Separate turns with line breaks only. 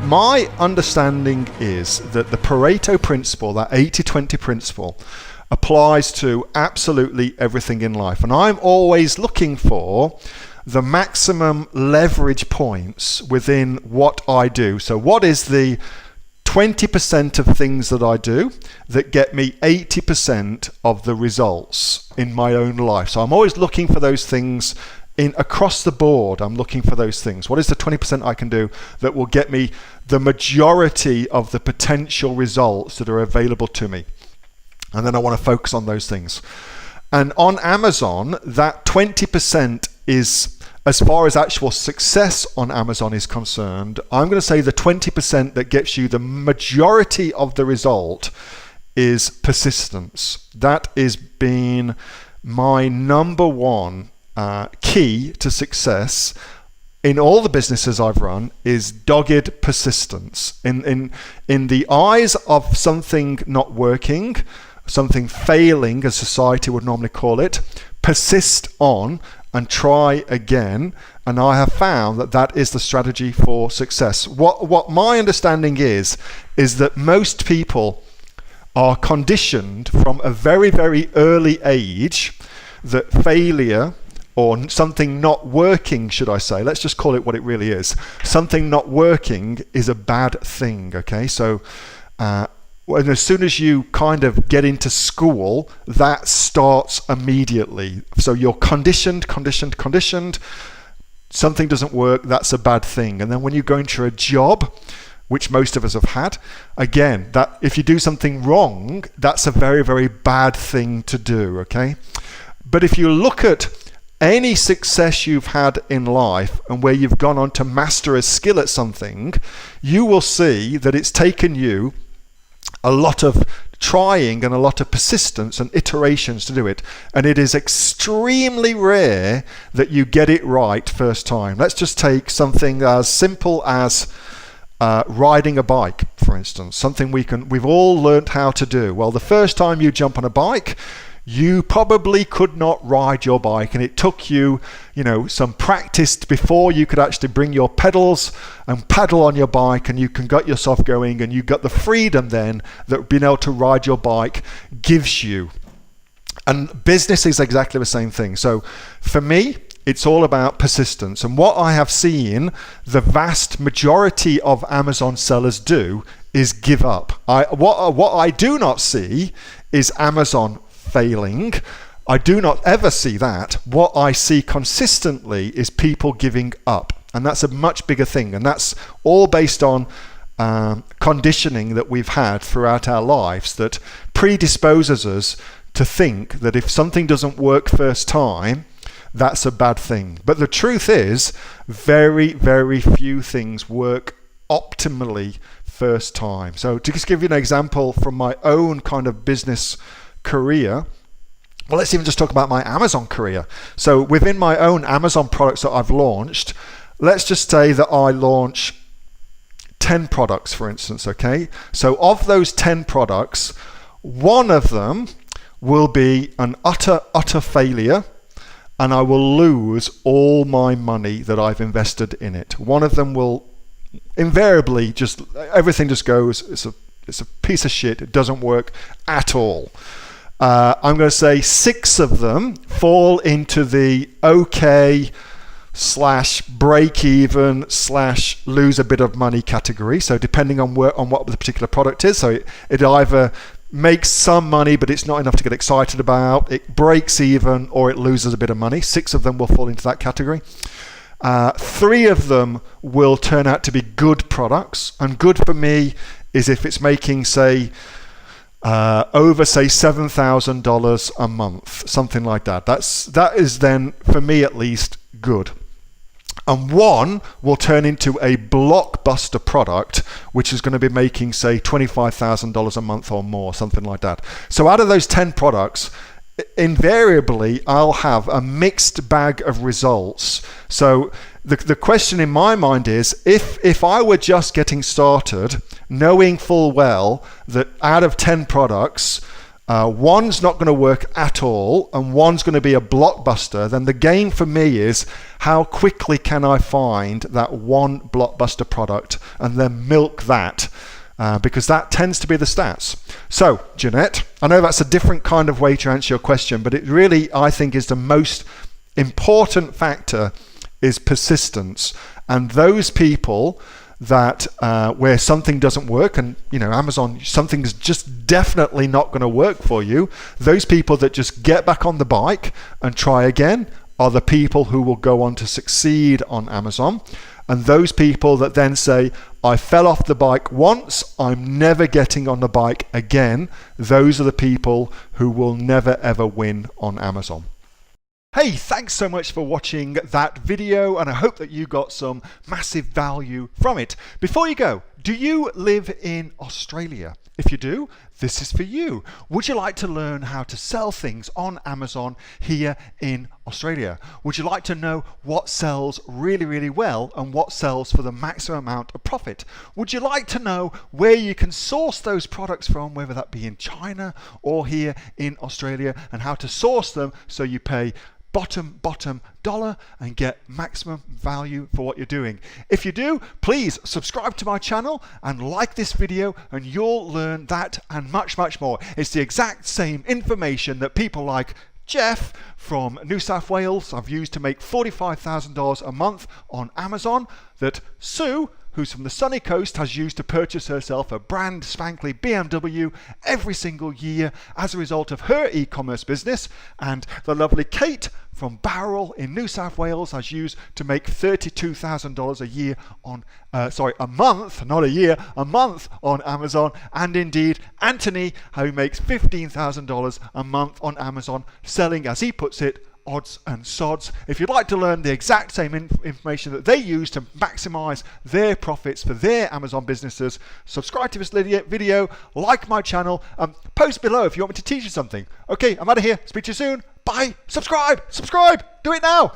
my understanding is that the Pareto principle, that 80-20 principle, applies to absolutely everything in life. And I'm always looking for the maximum leverage points within what I do. So what is the 20% of things that I do that get me 80% of the results in my own life? So I'm always looking for those things across the board. I'm looking for those things. What is the 20% I can do that will get me the majority of the potential results that are available to me? And then I want to focus on those things. And on Amazon, that 20% is, as far as actual success on Amazon is concerned, I'm going to say the 20% that gets you the majority of the result is persistence. That has been my number one key to success in all the businesses I've run, is dogged persistence. In the eyes of something not working, something failing, as society would normally call it, persist on and try again. And I have found that that is the strategy for success. What my understanding is that most people are conditioned from a very, very early age that failure, or something not working, should I say, let's just call it what it really is. Something not working is a bad thing, okay? So and as soon as you kind of get into school, that starts immediately. So you're conditioned. Something doesn't work, that's a bad thing. And then when you go into a job, which most of us have had, again, that if you do something wrong, that's a very, very bad thing to do, okay? But if you look at any success you've had in life and where you've gone on to master a skill at something, you will see that it's taken you a lot of trying and a lot of persistence and iterations to do it. And it is extremely rare that you get it right first time. Let's just take something as simple as riding a bike, for instance. Something we've all learned how to do. Well, the first time you jump on a bike, you probably could not ride your bike, and it took you, some practice before you could actually bring your pedals and paddle on your bike, and you can get yourself going, and you got the freedom then that being able to ride your bike gives you. And business is exactly the same thing. So for me, it's all about persistence. And what I have seen the vast majority of Amazon sellers do is give up. What I do not see is Amazon failing. I do not ever see that. What I see consistently is people giving up, and that's a much bigger thing, and that's all based on conditioning that we've had throughout our lives that predisposes us to think that if something doesn't work first time, that's a bad thing. But the truth is, very, very few things work optimally first time. So to just give you an example from my own kind of business career, well, let's even just talk about my Amazon career. So within my own Amazon products that I've launched, let's just say that I launch 10 products, for instance, okay? So of those 10 products, one of them will be an utter failure, and I will lose all my money that I've invested in it. One of them will invariably everything just goes, it's a piece of shit, it doesn't work at all. I'm going to say 6 of them fall into the okay / break even / lose a bit of money category. So depending on what the particular product is, so it either makes some money but it's not enough to get excited about, it breaks even, or it loses a bit of money. 6 of them will fall into that category. 3 of them will turn out to be good products, and good for me is if it's making, say, over, say, $7,000 a month, something like that. That is then, for me at least, good. And 1 will turn into a blockbuster product, which is going to be making, say, $25,000 a month or more, something like that. So out of those 10 products, invariably I'll have a mixed bag of results. So the question in my mind is, if I were just getting started, knowing full well that out of 10 products, one's not going to work at all and one's going to be a blockbuster, then the game for me is how quickly can I find that one blockbuster product and then milk that, because that tends to be the stats. So, Jeanette, I know that's a different kind of way to answer your question, but it really, I think, is the most important factor is persistence. And those people that where something doesn't work, and Amazon, something's just definitely not going to work for you, those people that just get back on the bike and try again are the people who will go on to succeed on Amazon. And those people that then say, I fell off the bike once, I'm never getting on the bike again, those are the people who will never ever win on Amazon. Hey, thanks so much for watching that video, and I hope that you got some massive value from it. Before you go, do you live in Australia? If you do, this is for you. Would you like to learn how to sell things on Amazon here in Australia? Would you like to know what sells really, really well and what sells for the maximum amount of profit? Would you like to know where you can source those products from, whether that be in China or here in Australia, and how to source them so you pay bottom dollar and get maximum value for what you're doing? If you do, please subscribe to my channel and like this video, and you'll learn that and much more. It's the exact same information that people like Jeff from New South Wales I've used to make $45,000 a month on Amazon, that Sue, who's from the sunny coast, has used to purchase herself a brand spankly BMW every single year as a result of her e-commerce business, and the lovely Kate from Bowral in New South Wales has used to make $32,000 a year on, a month, not a year, a month on Amazon, and indeed Anthony, who makes $15,000 a month on Amazon, selling, as he puts it, odds and sods. If you'd like to learn the exact same information that they use to maximize their profits for their Amazon businesses, subscribe to this video, like my channel, post below if you want me to teach you something. Okay, I'm out of here. Speak to you soon. Bye. Subscribe. Do it now.